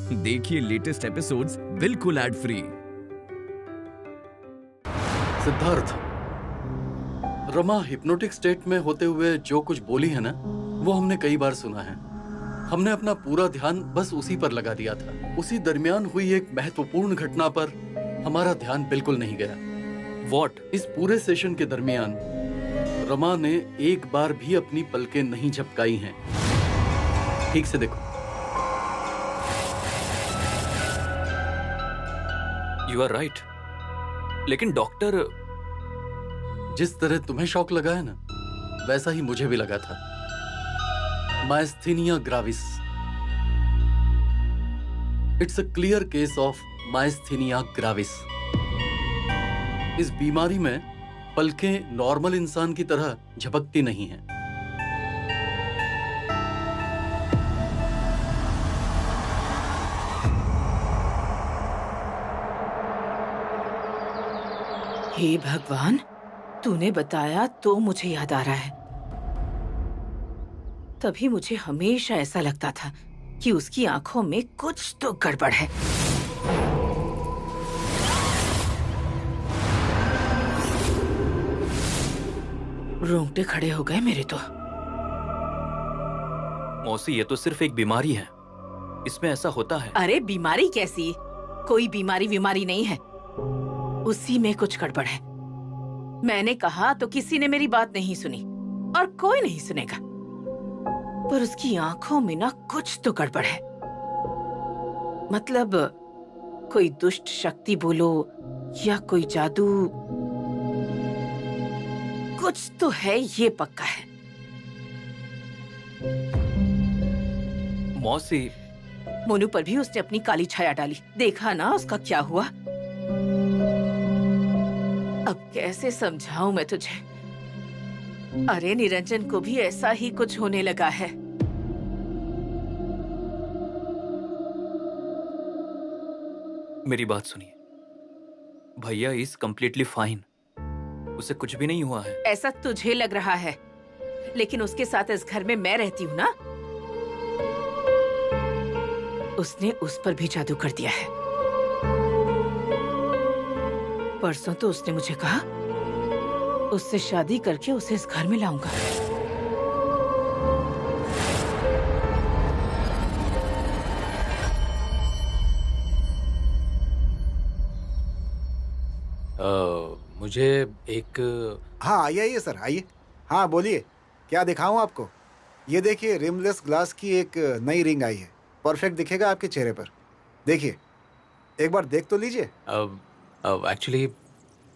देखिए latest episodes बिल्कुल ad free. Siddharth, Rama hypnotic state में होते हुए जो कुछ बोली है ना, वो हमने कई बार सुना है। हमने अपना पूरा ध्यान बस उसी पर लगा दिया था। उसी दरमियान हुई एक महत्वपूर्ण घटना पर हमारा ध्यान बिल्कुल नहीं गया। What? इस पूरे सेशन के दरमियान रमा ने एक बार भी अपनी पलकें नहीं झपकाई हैं। ठीक से देखो। You are right. लेकिन डॉक्टर, जिस तरह तुम्हें शॉक लगा है ना, वैसा ही मुझे भी लगा था। Myasthenia gravis. It's a clear case of myasthenia gravis. इस बीमारी में पलकें नॉर्मल इंसान की तरह झपकती नहीं हैं। हे भगवान, तूने बताया तो मुझे याद आ रहा है। तभी मुझे हमेशा ऐसा लगता था कि उसकी आंखों में कुछ तो गड़बड़ है। रोंगटे खड़े हो गए मेरे तो। मौसी ये तो सिर्फ एक बीमारी है, इसमें ऐसा होता है। अरे बीमारी कैसी? कोई बीमारी नहीं है, उसी में कुछ गड़बड़ है। मैंने कहा तो किसी ने मेरी बात नहीं सुनी और कोई नहीं सुनेगा। पर उसकी आंखों में ना कुछ तो गड़बड़ है। मतलब कोई दुष्ट शक्ति बोलो या कोई जादू, कुछ तो है, ये पक्का है। मौसी, मोनू पर भी उसने अपनी काली छाया डाली। देखा ना उसका क्या हुआ। अब कैसे समझाऊं मैं तुझे? अरे निरंजन को भी ऐसा ही कुछ होने लगा है। मेरी बात सुनिए। भैया इज कम्प्लीटली फाइन, उसे कुछ भी नहीं हुआ है। ऐसा तुझे लग रहा है, लेकिन उसके साथ इस घर में मैं रहती हूँ ना। उसने उस पर भी जादू कर दिया है। परसों तो उसने मुझे कहा उससे शादी करके उसे इस घर में लाऊंगा। मुझे एक हाँ आइए सर, आइए। हाँ बोलिए, क्या दिखाऊं आपको? ये देखिए, रिमलेस ग्लास की एक नई रिंग आई है। परफेक्ट दिखेगा आपके चेहरे पर। देखिए, एक बार देख तो लीजिए। एक्चुअली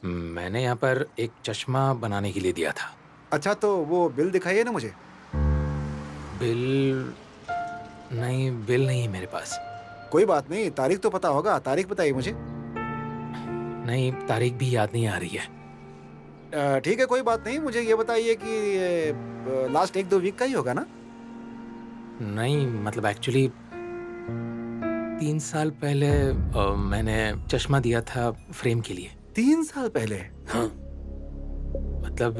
मैंने यहाँ पर एक चश्मा बनाने के लिए दिया था। अच्छा, तो वो बिल दिखाइए ना मुझे। बिल नहीं है मेरे पास। कोई बात नहीं, तारीख तो पता होगा। तारीख बताइए मुझे। नहीं, तारीख भी याद नहीं आ रही है। ठीक है, कोई बात नहीं। मुझे ये बताइए कि लास्ट 1-2 वीक का ही होगा ना? नहीं, मतलब एक्चुअली 3 साल पहले मैंने चश्मा दिया था फ्रेम के लिए। 3 साल पहले? हाँ, मतलब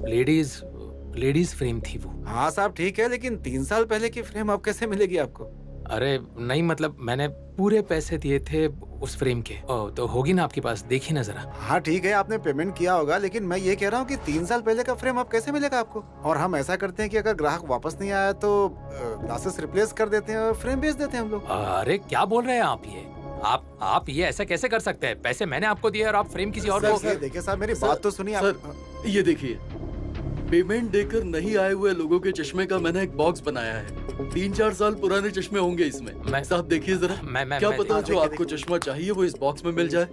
लेडीज फ्रेम थी वो। हाँ साहब, ठीक है, लेकिन 3 साल पहले की फ्रेम अब कैसे मिलेगी आपको? अरे नहीं, मतलब मैंने पूरे पैसे दिए थे उस फ्रेम के। तो होगी ना आपके पास, देखिए ना जरा। हाँ ठीक है, आपने पेमेंट किया होगा, लेकिन मैं ये कह रहा हूँ कि 3 साल पहले का फ्रेम अब कैसे मिलेगा आपको? और हम ऐसा करते हैं कि अगर ग्राहक वापस नहीं आया तो ग्लासेस रिप्लेस कर देते हैं और फ्रेम बेच देते हैं हम लोग। अरे क्या बोल रहे हैं आप? ये आप ये ऐसा कैसे कर सकते हैं? पैसे मैंने आपको दिए और आप फ्रेम किसी और को। देखिए साहब, मेरी बात तो सुनिए। सर, ये देखिए, पेमेंट देकर नहीं आए हुए लोगों के चश्मे का मैंने एक बॉक्स बनाया है। 3-4 साल पुराने चश्मे होंगे इसमें। साहब देखिए जरा, क्या पता जो आपको चश्मा चाहिए वो इस बॉक्स में मिल जाए।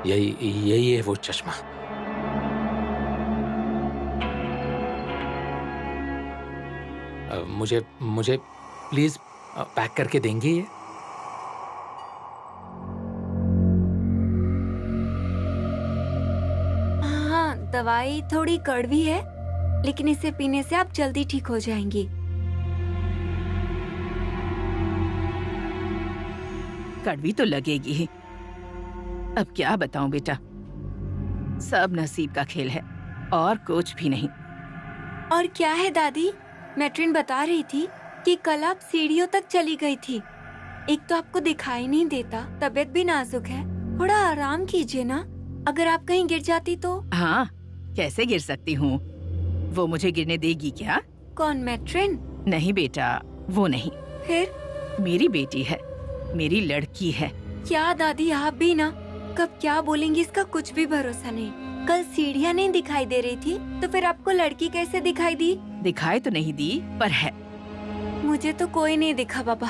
यही है वो चश्मा। मुझे प्लीज पैक करके देंगे ये? हाँ, दवाई थोड़ी कड़वी है, लेकिन इसे पीने से आप जल्दी ठीक हो जाएंगी। कड़वी तो लगेगी ही। अब क्या बताऊं बेटा, सब नसीब का खेल है और कुछ भी नहीं। और क्या है दादी, मैट्रिन बता रही थी कि कल आप सीढ़ियों तक चली गई थी। एक तो आपको दिखाई नहीं देता, तबीयत भी नाजुक है, थोड़ा आराम कीजिए ना। अगर आप कहीं गिर जाती तो? हाँ, कैसे गिर सकती हूँ? वो मुझे गिरने देगी क्या? कौन, मैट्रिन? नहीं बेटा, वो नहीं। फिर? मेरी बेटी है, मेरी लड़की है। क्या दादी, आप भी ना, कब क्या बोलेंगी इसका कुछ भी भरोसा नहीं। कल सीढ़ियाँ नहीं दिखाई दे रही थी, तो फिर आपको लड़की कैसे दिखाई दी? दिखाई तो नहीं दी, पर है। मुझे तो कोई नहीं दिखा बाबा।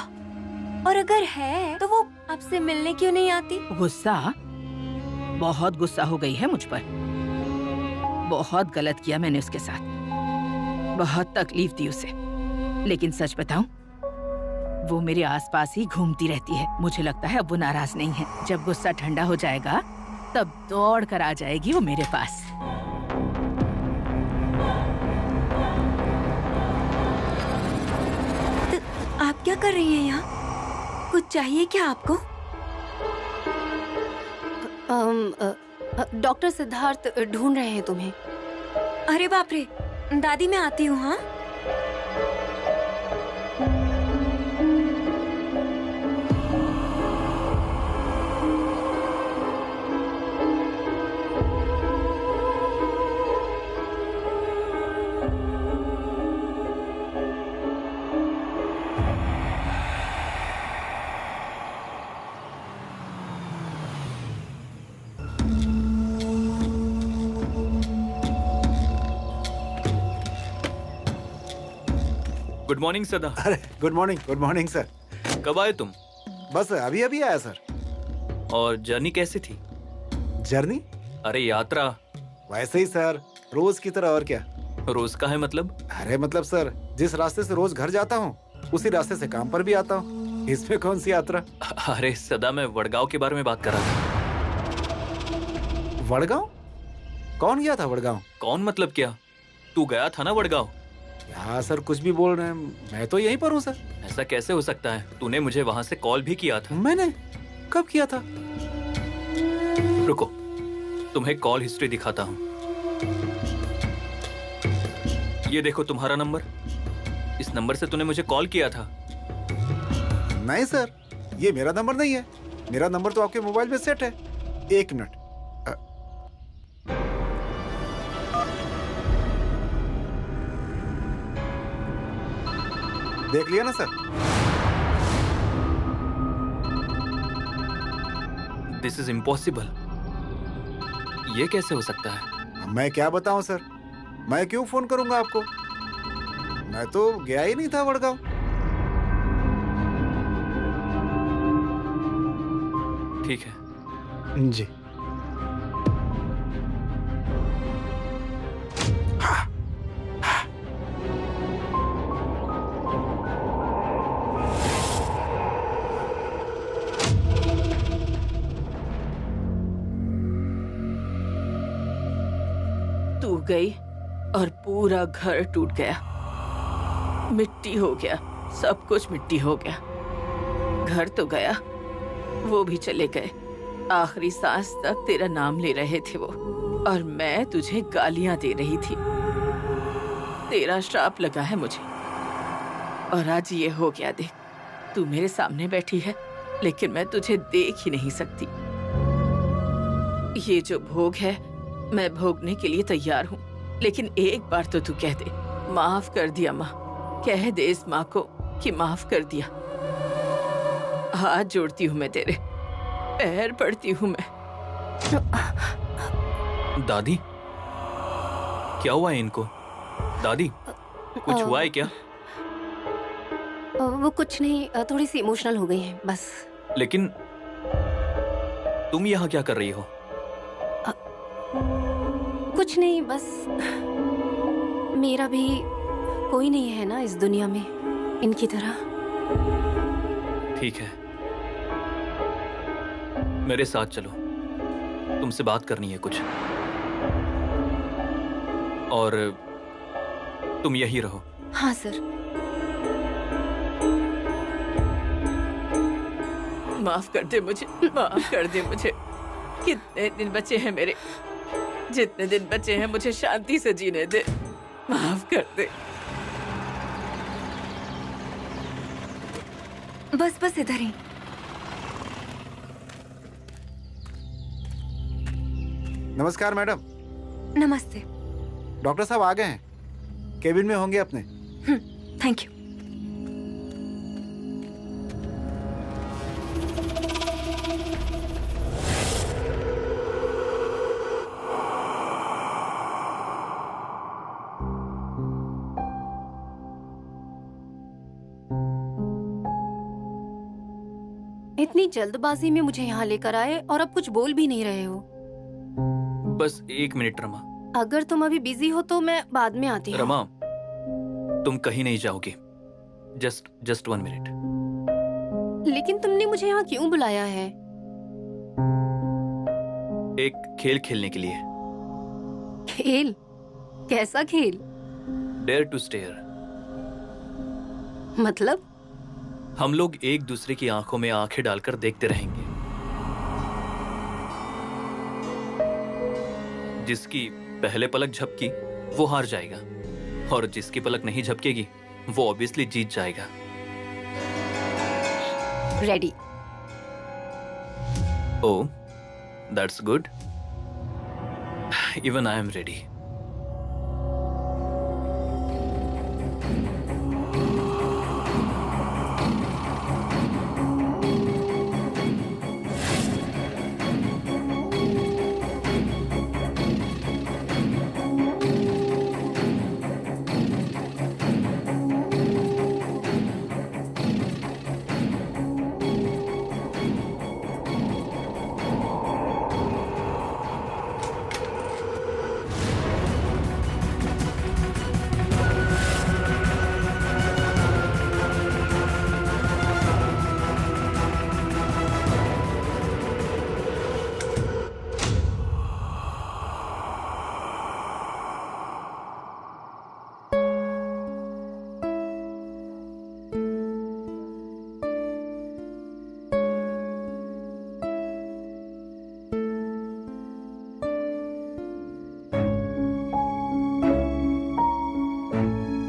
और अगर है तो वो आपसे मिलने क्यों नहीं आती? गुस्सा, बहुत गुस्सा हो गई है मुझ पर। बहुत गलत किया मैंने उसके साथ, बहुत तकलीफ दी उसे। लेकिन सच बताऊं, वो मेरे आसपास ही घूमती रहती है। मुझे लगता है अब वो नाराज नहीं है। जब गुस्सा ठंडा हो जाएगा तब दौड़ कर आ जाएगी वो मेरे पास। तो आप क्या कर रही हैं यहाँ? कुछ चाहिए क्या आपको? डॉक्टर सिद्धार्थ ढूंढ रहे हैं तुम्हें। अरे बाप रे, दादी मैं आती हूँ। हाँ, गुड मॉर्निंग सदा। अरे गुड मॉर्निंग सर। कब आए तुम? बस अभी अभी आया सर। और जर्नी कैसी थी? जर्नी? अरे यात्रा। वैसे ही सर, रोज की तरह, और क्या। रोज का है मतलब? अरे मतलब सर, जिस रास्ते से रोज घर जाता हूँ उसी रास्ते से काम पर भी आता हूँ। इसमें कौन सी यात्रा। अरे सदा, मैं वडगांव के बारे में बात कर रहा था। वडगांव? कौन गया था वडगांव? कौन मतलब क्या? तू गया था ना वडगांव? हाँ सर, कुछ भी बोल रहे हैं, मैं तो यहीं पर हूँ सर। ऐसा कैसे हो सकता है? तूने मुझे वहां से कॉल भी किया था। मैंने कब किया था? रुको, तुम्हें कॉल हिस्ट्री दिखाता हूँ। ये देखो तुम्हारा नंबर। इस नंबर से तूने मुझे कॉल किया था। नहीं सर, ये मेरा नंबर नहीं है। मेरा नंबर तो आपके मोबाइल में सेट है। एक मिनट। देख लिया ना सर? This is impossible. ये कैसे हो सकता है? मैं क्या बताऊं सर, मैं क्यों फोन करूंगा आपको? मैं तो गया ही नहीं था वडगांव। ठीक है। जी। तू गई और पूरा घर टूट गया, मिट्टी हो गया, सब कुछ मिट्टी हो गया। घर तो गया, वो भी चले गए। आखिरी सांस तक तेरा नाम ले रहे थे वो, और मैं तुझे गालियां दे रही थी। तेरा श्राप लगा है मुझे, और आज ये हो गया। देख, तू मेरे सामने बैठी है, लेकिन मैं तुझे देख ही नहीं सकती। ये जो भोग है, मैं भोगने के लिए तैयार हूँ, लेकिन एक बार तो तू कह दे, माफ कर दिया माँ। कह दे इस माँ को कि माफ कर दिया। हाथ जोड़ती हूँ मैं तेरे, पैर पड़ती हूँ मैं। दादी, क्या हुआ है इनको? दादी, कुछ हुआ है क्या? वो कुछ नहीं, थोड़ी सी इमोशनल हो गई हैं बस। लेकिन तुम यहाँ क्या कर रही हो? कुछ नहीं, बस मेरा भी कोई नहीं है ना इस दुनिया में इनकी तरह। ठीक है, मेरे साथ चलो, तुमसे बात करनी है कुछ। और तुम यही रहो। हाँ सर। माफ कर दे मुझे, माफ कर दे मुझे। कितने दिन बचे हैं मेरे, जितने दिन बचे हैं मुझे शांति से जीने दे। माफ कर दे। बस बस इधर ही। नमस्कार मैडम। नमस्ते। डॉक्टर साहब आ गए हैं, केबिन में होंगे अपने। Thank you. इतनी जल्दबाजी में मुझे यहाँ लेकर आए और अब कुछ बोल भी नहीं रहे हो। बस 1 मिनट रमा। अगर तुम अभी बिजी हो तो मैं बाद में आती हूँ। रमा, तुम कहीं नहीं जाओगी। Just 1 minute. लेकिन तुमने मुझे यहाँ क्यों बुलाया है? एक खेल खेलने के लिए। खेल? कैसा खेल? Dare to stare. मतलब? हम लोग एक दूसरे की आंखों में आंखें डालकर देखते रहेंगे। जिसकी पहले पलक झपकी वो हार जाएगा, और जिसकी पलक नहीं झपकेगी वो ऑब्वियसली जीत जाएगा। Ready. Oh, that's good. Even I am ready.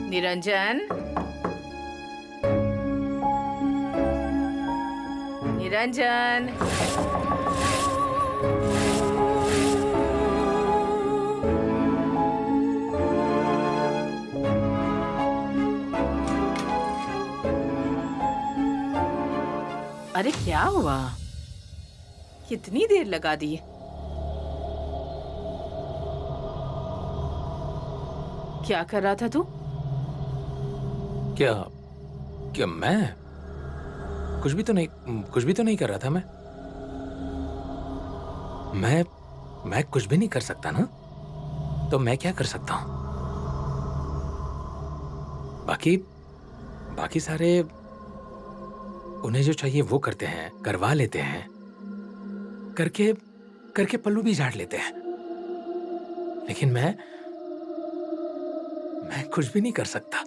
Niranjan, Niranjan, अरे क्या हुआ? कितनी देर लगा दी? क्या कर रहा था तू? क्या क्या मैं कुछ भी तो नहीं कर रहा था। मैं कुछ भी नहीं कर सकता ना, तो मैं क्या कर सकता हूं? बाकी सारे उन्हें जो चाहिए वो करते हैं, करवा लेते हैं, करके पल्लू भी झाड़ लेते हैं। लेकिन मैं कुछ भी नहीं कर सकता।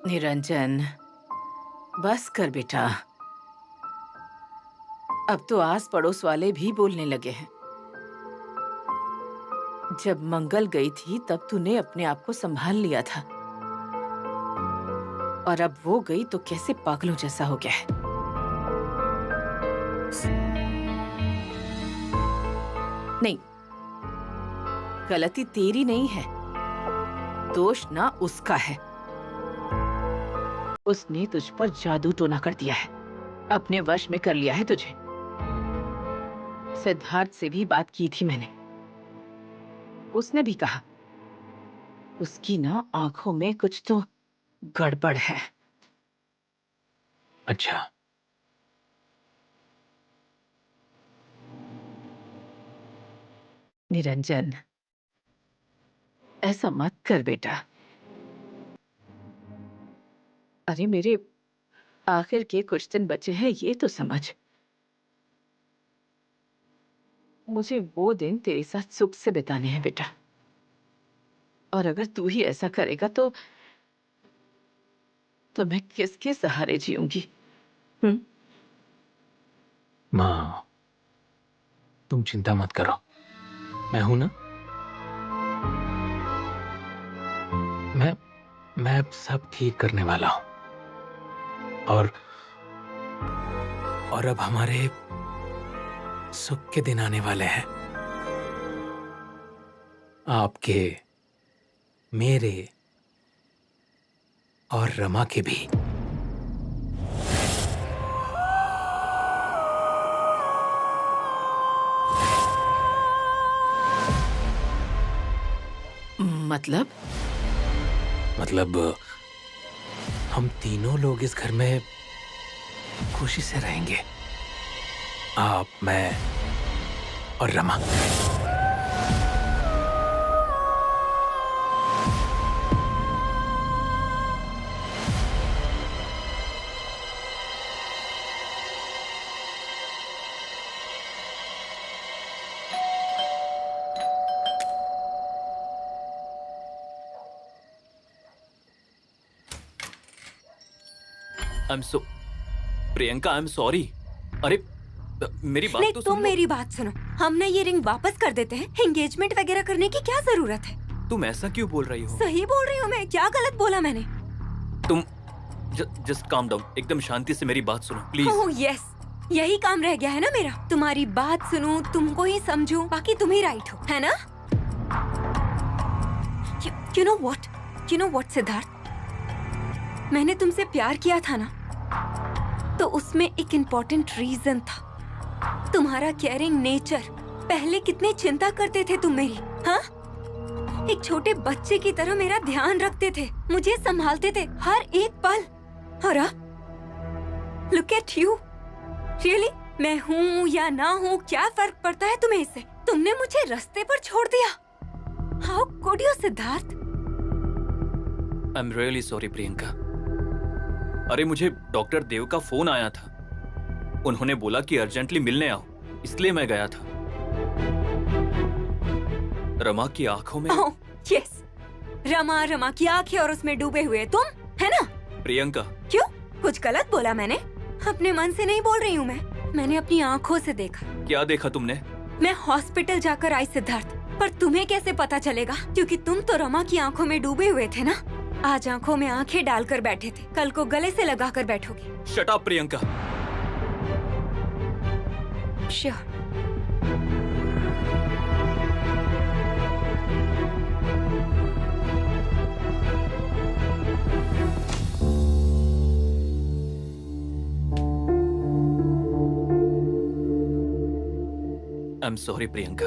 निरंजन, बस कर बेटा। अब तो आस पड़ोस वाले भी बोलने लगे हैं। जब मंगल गई थी तब तूने अपने आप को संभाल लिया था, और अब वो गई तो कैसे पागलों जैसा हो गया है। नहीं, गलती तेरी नहीं है, दोष ना उसका है। उसने तुझ पर जादू टोना कर दिया है, अपने वश में कर लिया है तुझे। सिद्धार्थ से भी बात की थी मैंने, उसने भी कहा उसकी ना आंखों में कुछ तो गड़बड़ है। अच्छा, निरंजन, ऐसा मत कर बेटा। अरे मेरे आखिर के कुछ दिन बचे हैं, ये तो समझ। मुझे वो दिन तेरे साथ सुख से बिताने हैं बेटा। और अगर तू ही ऐसा करेगा तो मैं किसके सहारे जीऊंगी? माँ, तुम चिंता मत करो, मैं हूं ना। मैं अब सब ठीक करने वाला हूं। और अब हमारे सुख के दिन आने वाले हैं, आपके, मेरे और रमा के भी। मतलब हम तीनों लोग इस घर में खुशी से रहेंगे, आप, मैं और Rama. Priyanka, I am sorry. अरे मेरी बात नहीं, तो तुम सुन लो। मेरी बात सुनो। हम ना ये रिंग वापस कर देते हैं। एंगेजमेंट वगैरह करने की क्या जरूरत है? तुम ऐसा क्यों बोल रही हो? सही बोल रही हूँ मैं, क्या गलत बोला मैंने? तुम जस्ट काम डाउन, एकदम शांति से मेरी बात सुनो प्लीज। ओह यस, यही काम रह गया है ना मेरा। तुम्हारी बात सुनूं, तुमको ही समझूं, बाकी तुम ही राइट हो, है ना? You know what सिद्धार्थ, मैंने तुमसे प्यार किया था ना, तो उसमें एक इम्पोर्टेंट रीजन था, तुम्हारा केयरिंग नेचर। पहले कितनी चिंता करते थे तुम मेरी, हाँ? एक छोटे बच्चे की तरह मेरा ध्यान रखते थे, मुझे संभालते थे हर एक पल। और लुक एट यू, रियली, मैं हूँ या ना हूँ क्या फर्क पड़ता है तुम्हें इससे? तुमने मुझे रास्ते पर छोड़ दिया। How could you Siddharth? I am really sorry Priyanka. अरे मुझे डॉक्टर देव का फोन आया था, उन्होंने बोला कि अर्जेंटली मिलने आओ, इसलिए मैं गया था। रमा की आंखों में यस, रमा की आंखें और उसमें डूबे हुए तुम, है ना? प्रियंका, क्यों, कुछ गलत बोला मैंने? अपने मन से नहीं बोल रही हूँ मैंने अपनी आंखों से देखा। क्या देखा तुमने? मैं हॉस्पिटल जाकर आई सिद्धार्थ, पर तुम्हें कैसे पता चलेगा? क्योंकि तुम तो रमा की आंखों में डूबे हुए थे ना। आज आंखों में आंखें डालकर बैठे थे, कल को गले से लगाकर बैठोगे। Shut up Priyanka. Sure. I am sorry Priyanka.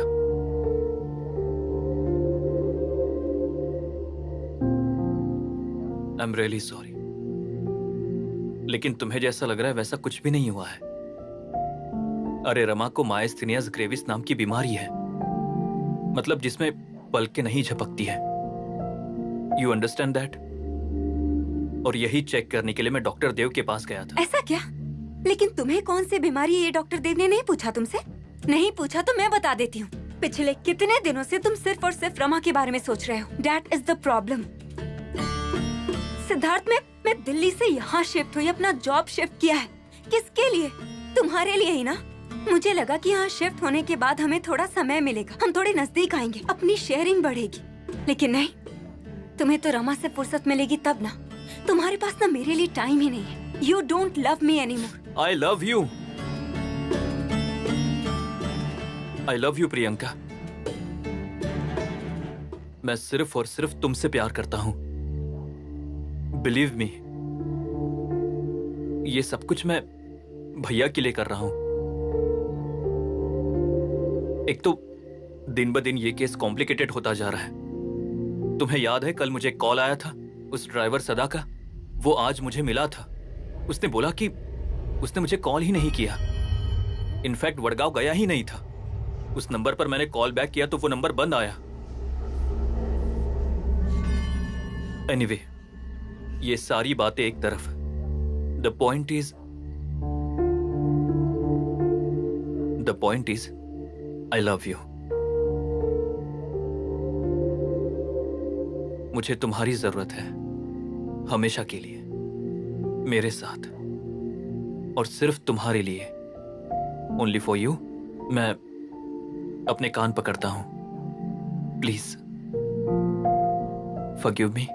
I am really sorry. लेकिन तुम्हें जैसा लग रहा है वैसा कुछ भी नहीं हुआ है। अरे रमा को मायस्थीनिया ग्रेविस नाम की बीमारी है, मतलब जिसमें पलकें नहीं झपकती है। You understand that? और यही चेक करने के लिए मैं डॉक्टर देव के पास गया था। ऐसा क्या? लेकिन तुम्हें कौन सी बीमारी है ये डॉक्टर देव ने नहीं पूछा तुमसे? नहीं पूछा तो मैं बता देती हूँ। पिछले कितने दिनों से तुम सिर्फ और सिर्फ रमा के बारे में सोच रहे हो। That is the problem. Siddharth, मैं दिल्ली से यहाँ शिफ्ट हुई, अपना जॉब शिफ्ट किया है। किसके लिए? तुम्हारे लिए ही ना। मुझे लगा कि यहाँ शिफ्ट होने के बाद हमें थोड़ा समय मिलेगा, हम थोड़े नजदीक आएंगे, अपनी शेयरिंग बढ़ेगी। लेकिन नहीं, तुम्हें तो रमा से फुर्सत मिलेगी तब ना। तुम्हारे पास ना मेरे लिए टाइम ही नहीं है। You don't love me anymore. I love you. I love you Priyanka. मैं सिर्फ और सिर्फ तुमसे प्यार करता हूं। बिलीव मी, ये सब कुछ मैं भैया के लिए कर रहा हूं। एक तो दिन ब दिन ये केस कॉम्प्लिकेटेड होता जा रहा है। तुम्हें याद है कल मुझे कॉल आया था उस ड्राइवर सदा का? वो आज मुझे मिला था। उसने बोला कि उसने मुझे कॉल ही नहीं किया, इनफैक्ट वडगांव गया ही नहीं था। उस नंबर पर मैंने कॉल बैक किया तो वो नंबर बंद आया। एनीवे, ये सारी बातें एक तरफ, the point is I love you. मुझे तुम्हारी जरूरत है, हमेशा के लिए, मेरे साथ, और सिर्फ तुम्हारे लिए। Only for you. मैं अपने कान पकड़ता हूं, प्लीज फॉरगिव मी।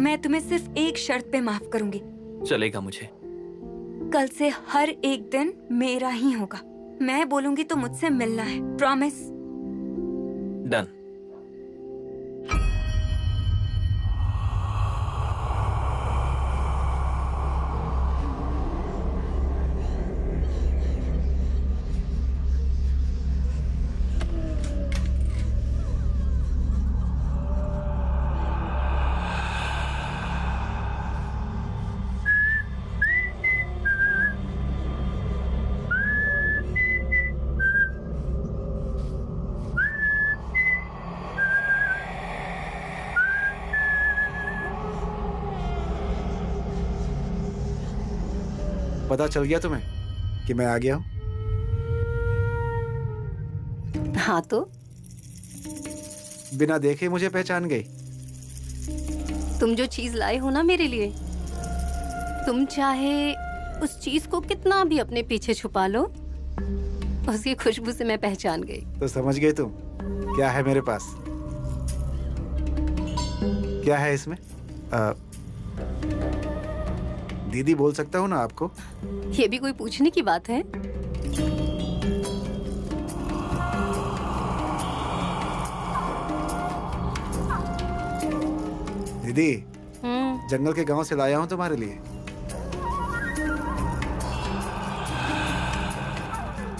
मैं तुम्हें सिर्फ एक शर्त पे माफ करूंगी। चलेगा मुझे। कल से हर एक दिन मेरा ही होगा। मैं बोलूंगी तो मुझसे मिलना है, प्रॉमिस। डन। पता चल गया तुम्हें कि मैं आ गया हूँ? हाँ तो बिना देखे मुझे पहचान गई? तुम जो चीज लाए हो ना मेरे लिए, तुम चाहे उस चीज को कितना भी अपने पीछे छुपा लो, उसकी खुशबू से मैं पहचान गई। तो समझ गई तुम क्या है मेरे पास? क्या है इसमें? दीदी बोल सकता हूँ ना आपको? ये भी कोई पूछने की बात है? दीदी, जंगल के गांव से लाया हूँ तुम्हारे लिए।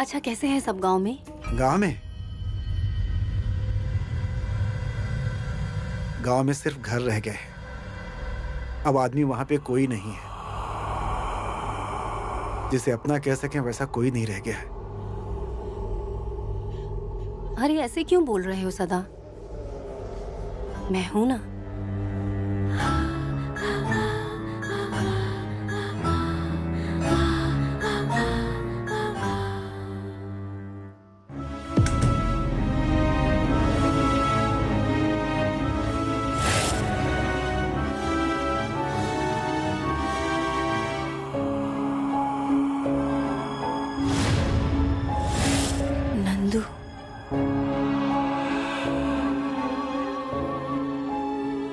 अच्छा, कैसे हैं सब गांव में? गांव में? गांव में सिर्फ घर रह गए। अब आदमी वहां पे कोई नहीं है जिसे अपना कह सकें, वैसा कोई नहीं रह गया है। अरे ऐसे क्यों बोल रहे हो सदा? मैं हूं ना।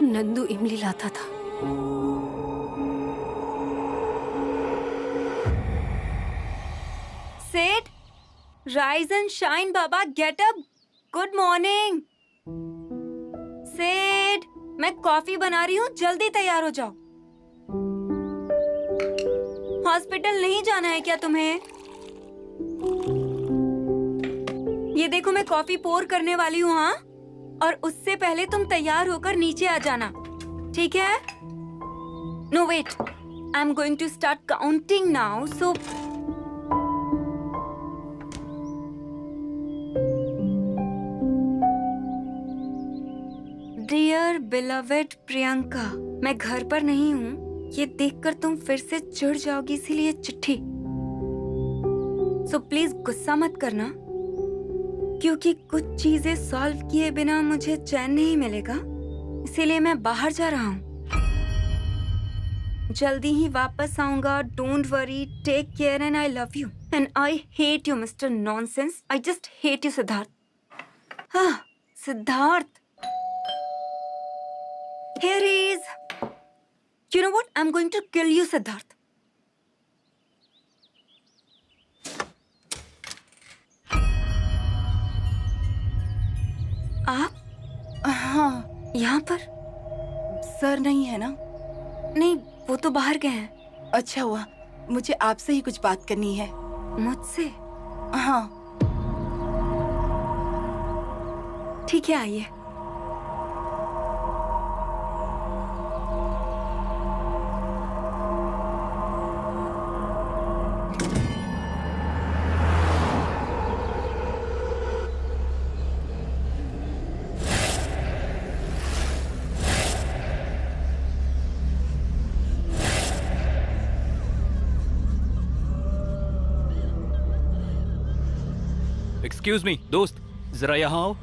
नंदू इमली लाता था। सेठ, rise and shine Baba, get up. Good morning. सेठ, मैं कॉफी बना रही हूँ, जल्दी तैयार हो जाओ। हॉस्पिटल नहीं जाना है क्या तुम्हें? ये देखो, मैं कॉफी पोर करने वाली हूँ। हाँ, और उससे पहले तुम तैयार होकर नीचे आ जाना, ठीक है? No wait, I am going to start counting now, so dear beloved Priyanka, मैं घर पर नहीं हूँ। ये देखकर तुम फिर से चिढ़ जाओगी, इसीलिए चिट्ठी। सो प्लीज गुस्सा मत करना, क्योंकि कुछ चीजें सॉल्व किए बिना मुझे चैन नहीं मिलेगा, इसीलिए मैं बाहर जा रहा हूँ। जल्दी ही वापस आऊंगा। Don't worry, take care and I love you and I hate you mister nonsense. I just hate you Siddharth. हाँ, Siddharth, here he is. You know what? I'm going to kill you, Siddharth. आप? हाँ। यहाँ पर? सर नहीं है ना? नहीं, वो तो बाहर गए हैं। अच्छा हुआ, मुझे आपसे ही कुछ बात करनी है। मुझसे? हाँ। ठीक है, आइए। एक्सक्यूज मी दोस्त, जरा यहाँ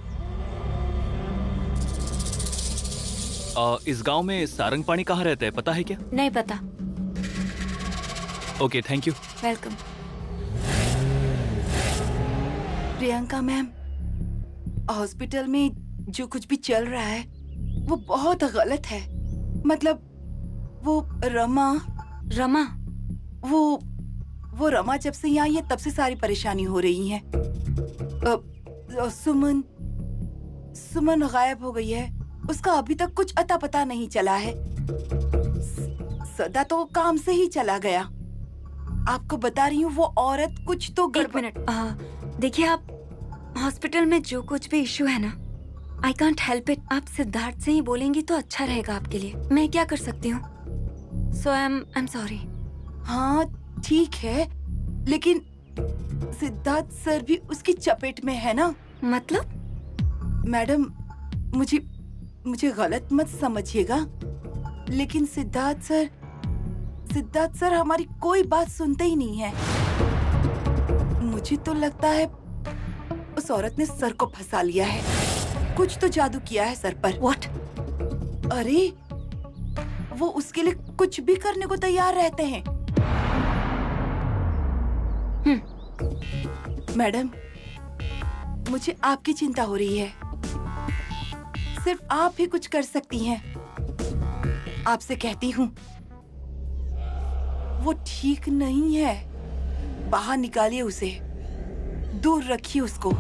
आओ। इस गांव में सारंगपाणी कहाँ रहते हैं, पता है क्या? नहीं पता। Okay, thank you. Welcome. Priyanka ma'am, hospital में जो कुछ भी चल रहा है वो बहुत गलत है। मतलब वो रमा वो रमा जब से यहाँ आई है तब से सारी परेशानी हो रही है। सुमन गायब हो गई है, उसका अभी तक कुछ अता पता नहीं चला है। सदा तो काम से ही चला गया। आपको बता रही हूँ वो औरत कुछ तो एक मिनट, देखिए आप हॉस्पिटल में जो कुछ भी इशू है ना, आई कांट हेल्प इट। आप सिद्धार्थ से ही बोलेंगी तो अच्छा रहेगा आपके लिए। मैं क्या कर सकती हूँ? सो आई एम सॉरी। हाँ ठीक है, लेकिन सिद्धार्थ सर भी उसकी चपेट में है ना। मतलब? मैडम, मुझे गलत मत समझिएगा, लेकिन सिद्धार्थ सर हमारी कोई बात सुनते ही नहीं है। मुझे तो लगता है उस औरत ने सर को फंसा लिया है। कुछ तो जादू किया है सर पर। What? अरे वो उसके लिए कुछ भी करने को तैयार रहते हैं। मैडम, मुझे आपकी चिंता हो रही है। सिर्फ आप ही कुछ कर सकती हैं। आपसे कहती हूँ, वो ठीक नहीं है। बाहर निकालिए उसे, दूर रखिए उसको।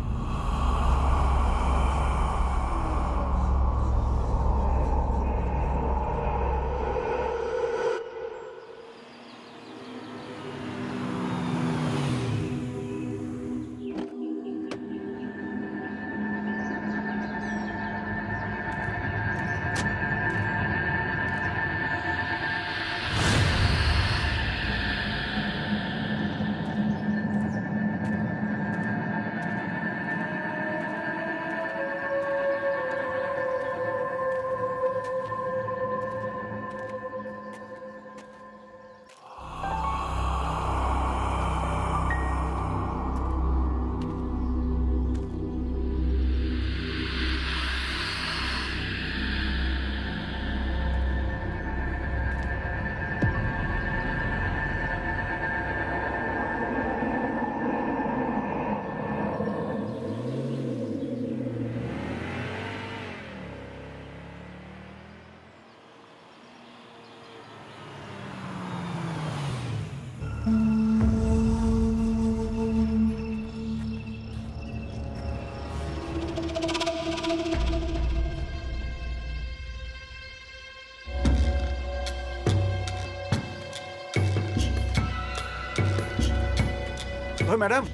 ओह मैडम,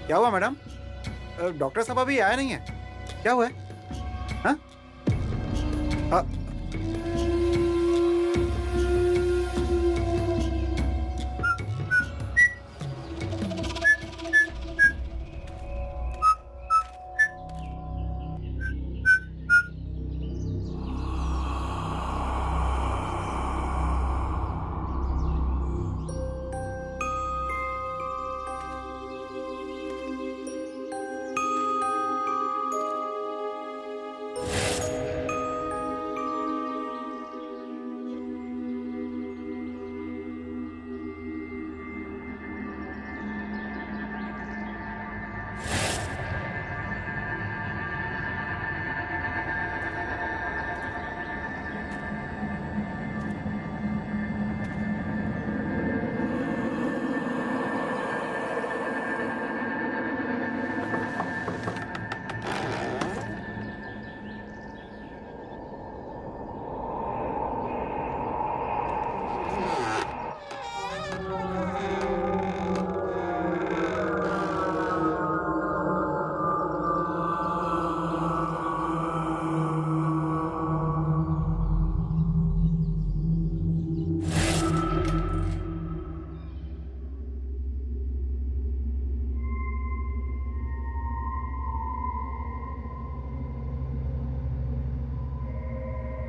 क्या हुआ मैडम? डॉक्टर साहब अभी आया नहीं है, क्या हुआ है? हाँ?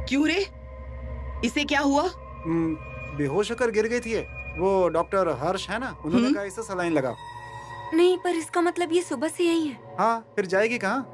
क्यों रे? इसे क्या हुआ? बेहोश होकर गिर गई थी ये। वो डॉक्टर हर्ष है ना, उन्होंने कहा इसे सलाइन लगाओ। नहीं, पर इसका मतलब ये सुबह से यही है। हाँ, फिर जाएगी कहाँ?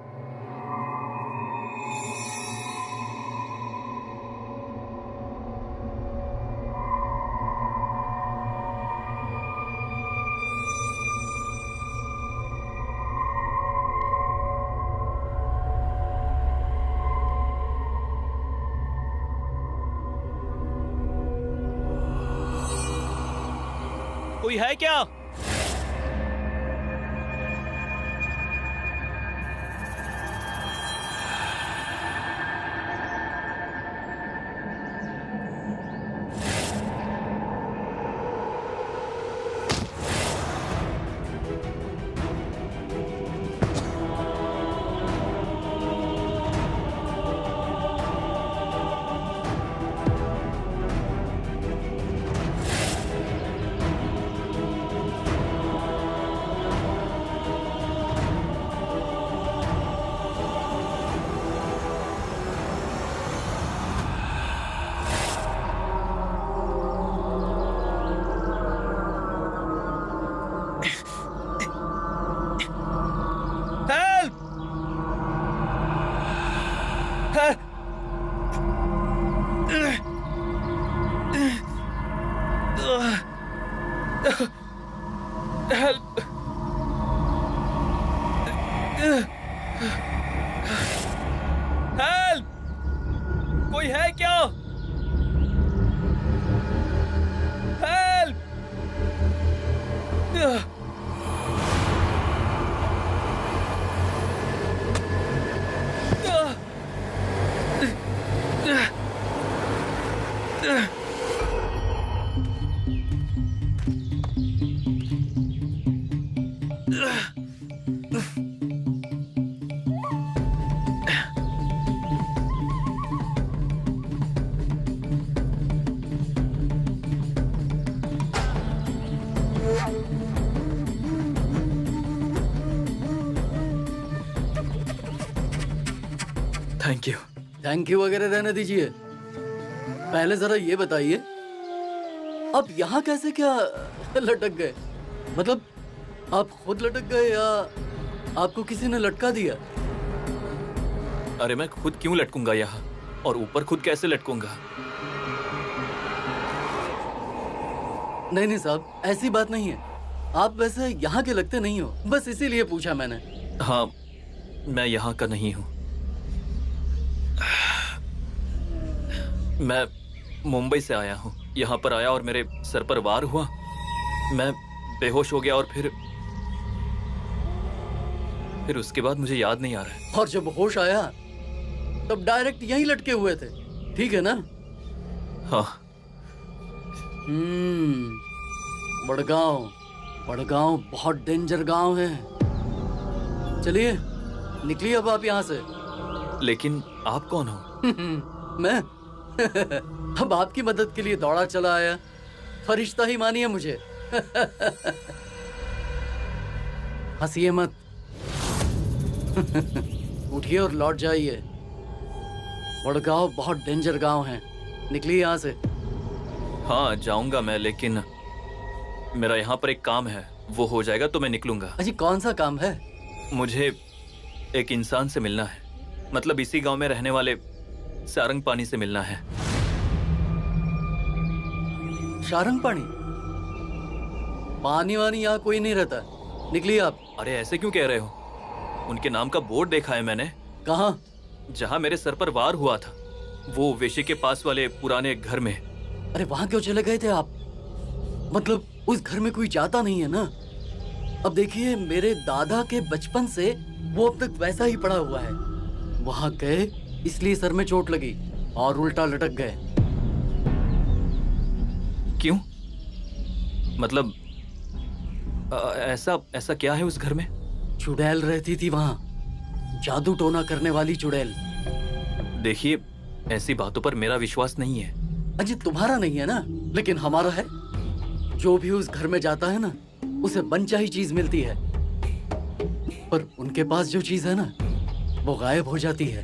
कोई है क्या? हेल्प! कोई है क्या? Help! Thank you. Thank you वगैरह रहने दीजिए, पहले जरा ये बताइए आप यहाँ कैसे क्या लटक गए? मतलब आप खुद लटक गए या आपको किसी ने लटका दिया? अरे मैं खुद क्यों लटकूंगा यहाँ, और ऊपर खुद कैसे लटकूंगा? नहीं नहीं साहब, ऐसी बात नहीं है। आप वैसे यहाँ के लगते नहीं हो, बस इसीलिए पूछा मैंने। हाँ, मैं यहाँ का नहीं हूँ। मैं मुंबई से आया हूँ। यहाँ पर आया और मेरे सर पर वार हुआ, मैं बेहोश हो गया और फिर उसके बाद मुझे याद नहीं आ रहा है। और जब होश आया तब डायरेक्ट यहीं लटके हुए थे, ठीक है ना? हाँ। बड़गांव बहुत डेंजर गांव है। चलिए निकलिए अब आप यहाँ से। लेकिन आप कौन हो? मैं अब आपकी मदद के लिए दौड़ा चला आया। फरिश्ता ही मानिए मुझे। हंसिए मत। उठिए और लौट जाइए। बड़गांव बहुत डेंजर गांव है, निकलिए यहाँ से। हाँ जाऊंगा मैं, लेकिन मेरा यहाँ पर एक काम है, वो हो जाएगा तो मैं निकलूंगा। अजी कौन सा काम है? मुझे एक इंसान से मिलना है, मतलब इसी गांव में रहने वाले सारंग पानी से मिलना है। सारंग पानी? पानी वानी यहाँ कोई नहीं रहता, निकलिए आप। अरे ऐसे क्यों कह रहे हो? उनके नाम का बोर्ड देखा है मैंने। कहाँ? जहाँ मेरे सर पर वार हुआ था, वो वेशी के पास वाले पुराने घर में। अरे वहाँ क्यों चले गए थे आप? मतलब उस घर में कोई जाता नहीं है ना। अब देखिए, मेरे दादा के बचपन से वो अब तक वैसा ही पड़ा हुआ है। वहाँ गए इसलिए सर में चोट लगी और उल्टा लटक गए। क्यों? मतलब ऐसा क्या है उस घर में? चुड़ैल रहती थी वहाँ, जादू टोना करने वाली चुड़ैल। देखिए, ऐसी बातों पर मेरा विश्वास नहीं है। अजी तुम्हारा नहीं है ना, लेकिन हमारा है। जो भी उस घर में जाता है ना, उसे मनचाही चीज मिलती है, पर उनके पास जो चीज है ना, वो गायब हो जाती है।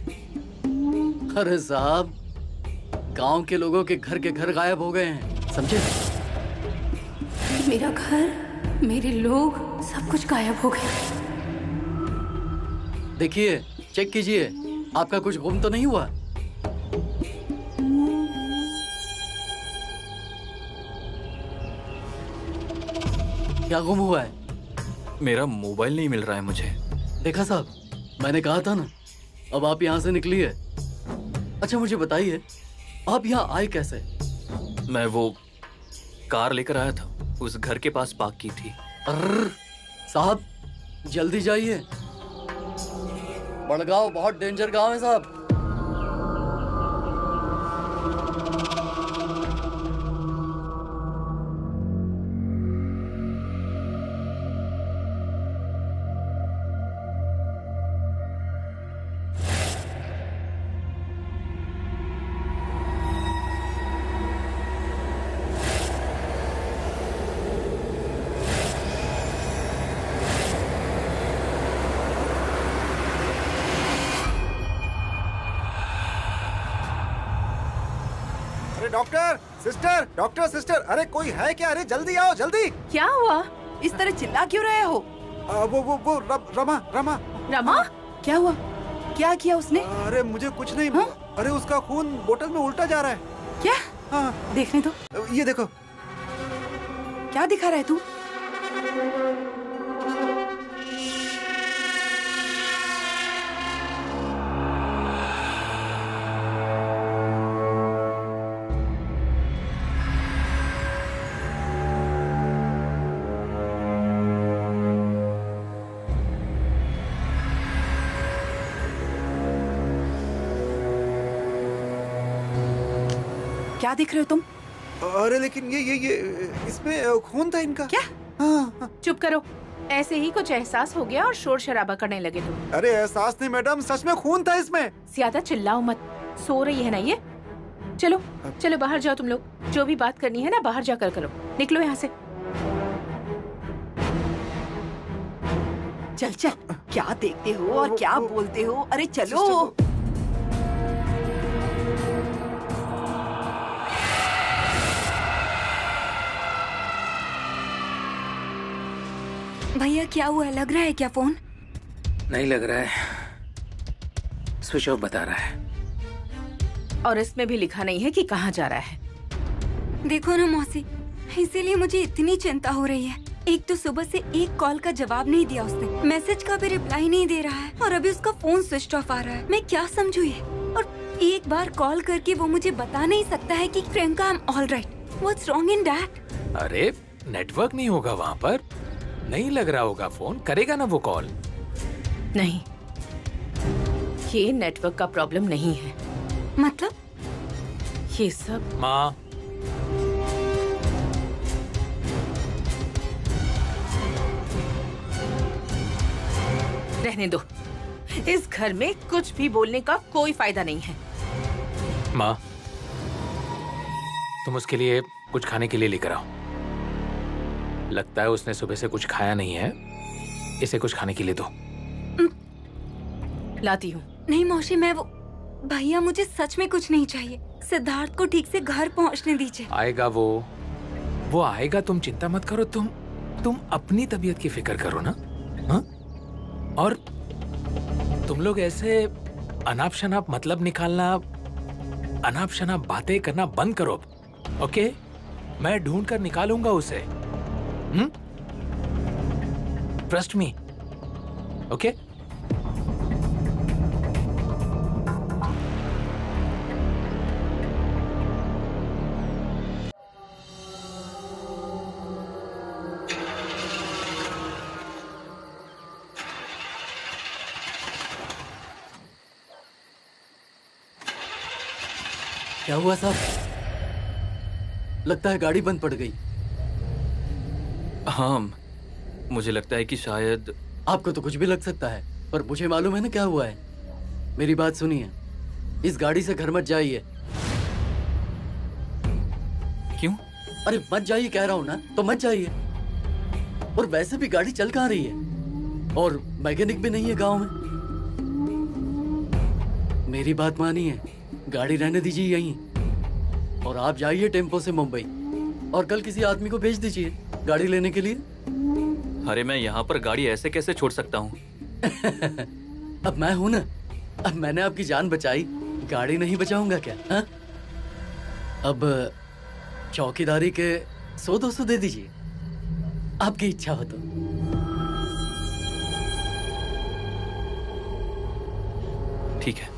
अरे साहब, गांव के लोगों के घर गायब हो गए हैं, समझे? मेरा घर, मेरे लोग, सब कुछ गायब हो गया। देखिए, चेक कीजिए, आपका कुछ गुम तो नहीं हुआ? क्या गुम हुआ है? मेरा मोबाइल नहीं मिल रहा है मुझे। देखा साहब, मैंने कहा था ना। अब आप यहाँ से निकलिए। अच्छा मुझे बताइए, आप यहाँ आए कैसे? मैं वो कार लेकर आया था, उस घर के पास पार्क की थी। अर्र, साहब जल्दी जाइए। बड़गांव बहुत डेंजर गांव है साहब। डॉक्टर सिस्टर, डॉक्टर सिस्टर, अरे कोई है क्या? अरे जल्दी आओ जल्दी। क्या हुआ? इस तरह चिल्ला क्यों रहे हो? वो रमा रमा। रमा? क्या हुआ? क्या किया उसने? अरे मुझे कुछ नहीं। हाँ? अरे उसका खून बोतल में उल्टा जा रहा है। क्या? हाँ देखने दो। ये देखो। क्या दिखा रहा है तू? क्या दिख रहे हो तुम? अरे लेकिन ये इसमें खून था इनका। क्या? हाँ। चुप करो। ऐसे ही कुछ एहसास हो गया और शोर शराबा करने लगे तुम। अरे एहसास नहीं मैडम, सच में खून था इसमें। ज्यादा चिल्लाओ मत। सो रही है ना ये? चलो चलो बाहर जाओ तुम लोग। जो भी बात करनी है ना बाहर जाकर करो। निकलो यहाँ से। चल चल, क्या देखते हो और क्या बोलते हो? अरे चलो। भैया क्या हुआ? लग रहा है क्या फोन? नहीं लग रहा है, स्विच ऑफ बता रहा है। और इसमें भी लिखा नहीं है कि कहाँ जा रहा है। देखो ना मौसी, इसीलिए मुझे इतनी चिंता हो रही है। एक तो सुबह से एक कॉल का जवाब नहीं दिया उसने, मैसेज का भी रिप्लाई नहीं दे रहा है, और अभी उसका फोन स्विच ऑफ आ रहा है। मैं क्या समझू ये? और एक बार कॉल करके वो मुझे बता नहीं सकता है कि Priyanka I am all right. What's wrong in that? अरे नेटवर्क नहीं होगा वहाँ पर, नहीं लग रहा होगा फोन। करेगा ना वो कॉल। नहीं, ये नेटवर्क का प्रॉब्लम नहीं है। मतलब? ये सब माँ, रहने दो। इस घर में कुछ भी बोलने का कोई फायदा नहीं है। माँ तुम उसके लिए कुछ खाने के लिए लेकर आओ। लगता है उसने सुबह से कुछ खाया नहीं है, इसे कुछ खाने के लिए दो। लाती हूँ। नहीं मौसी, मैं वो भैया, मुझे सच में कुछ नहीं चाहिए। सिद्धार्थ को ठीक से घर पहुंचने दीजिए। आएगा वो आएगा, तुम चिंता मत करो। तुम अपनी तबीयत की फिक्र करो ना। हाँ? और तुम लोग ऐसे अनाप शनाप मतलब निकालना, अनाप शनाप बातें करना बंद करो। ओके, मैं ढूंढ कर निकालूंगा उसे। Trust me. ओके? क्या हुआ साहब? लगता है गाड़ी बंद पड़ गई। हाँ, मुझे लगता है कि शायद। आपको तो कुछ भी लग सकता है, पर मुझे मालूम है ना क्या हुआ है। मेरी बात सुनिए, इस गाड़ी से घर मत जाइए। क्यों? अरे मत जाइए कह रहा हूँ ना, तो मत जाइए। और वैसे भी गाड़ी चल कहाँ रही है, और मैकेनिक भी नहीं है गांव में। मेरी बात मानिए, गाड़ी रहने दीजिए यहीं, और आप जाइए टेम्पो से मुंबई, और कल किसी आदमी को भेज दीजिए गाड़ी लेने के लिए। अरे मैं यहाँ पर गाड़ी ऐसे कैसे छोड़ सकता हूँ? अब मैं हूं ना, अब मैंने आपकी जान बचाई, गाड़ी नहीं बचाऊंगा क्या? हा? अब चौकीदारी के 100-200 दे दीजिए, आपकी इच्छा हो तो। ठीक है।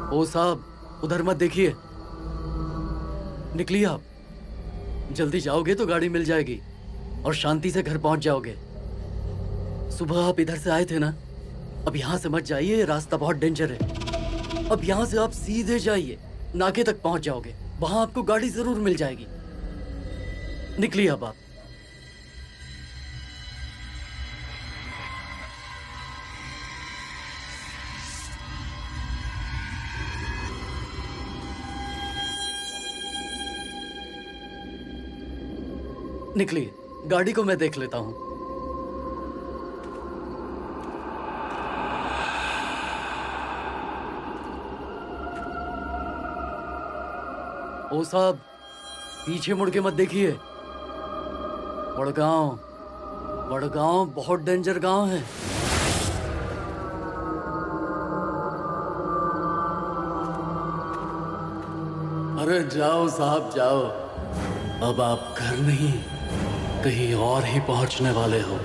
ओ साहब, उधर मत देखिए, निकलिए आप। जल्दी जाओगे तो गाड़ी मिल जाएगी और शांति से घर पहुंच जाओगे। सुबह आप इधर से आए थे ना, अब यहाँ से मत जाइए, रास्ता बहुत डेंजर है। अब यहाँ से आप सीधे जाइए, नाके तक पहुंच जाओगे, वहां आपको गाड़ी जरूर मिल जाएगी। निकलिए अब आप। निकलिए, गाड़ी को मैं देख लेता हूं। ओ साहब, पीछे मुड़ के मत देखिए। वडगांव, वडगांव बहुत डेंजर गांव है। अरे जाओ साहब जाओ, अब आप घर नहीं कहीं और ही पहुंचने वाले हो।